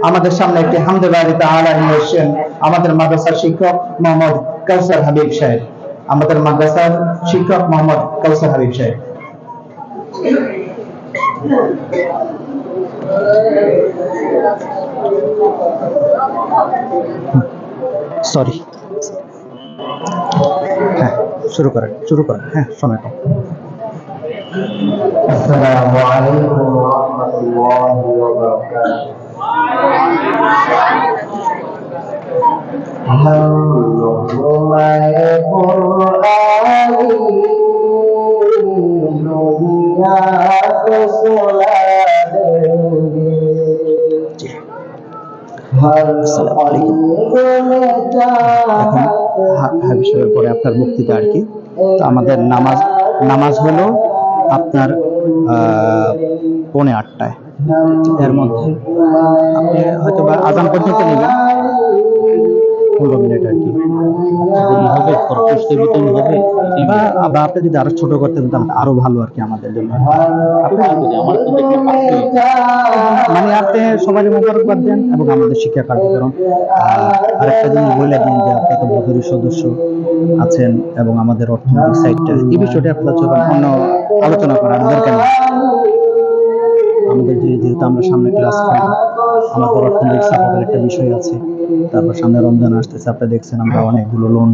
আমাদের সামনে একটি হামদে বাড়ি তাআলা নিয়ে এসেছেন আমাদের মাদ্রাসার শিক্ষক মোহাম্মদ কাউসার হাবিব সাহেব। আমাদের মাদ্রাসার শিক্ষক মোহাম্মদ কাউসার হাবিব সাহেব। সরি, হ্যাঁ শুরু করেন হ্যাঁ সময় কম। আসসালামু আলাইকুম ওয়া রাহমাতুল্লাহি ওয়া এখন হাবিব সাহেবের পরে আপনার বক্তৃতা আর কি। তো আমাদের নামাজ হলো আপনার 8:45। এর মধ্যে আপনি হয়তো বা আজান পর্যন্ত নেবেন 15 মিনিট আর কি হবে, বা আপনি যদি আরো ছোট করতে পারেন আরো ভালো আর কি আমাদের জন্য। মানে আপনি সবাই মোবারকবাদ দেন এবং আমাদের শিক্ষা কার্যক্রম আরেকটা জিনিস বলে দিন যে আপনি তো বদরি সদস্য আছেন এবং আমাদের অর্থনৈতিক সাইডটা এই বিষয়টা আপনার যখন অন্য আলোচনা করার দরকার নেই। আমাদের যেহেতু আমরা সামনে ক্লাস করব, আমাদের অর্থনৈতিক সাপোর্টের একটা বিষয় আছে। তারপর সামনে রমজান আসতেছে, আপনি দেখছেন আমরা অনেকগুলো লোন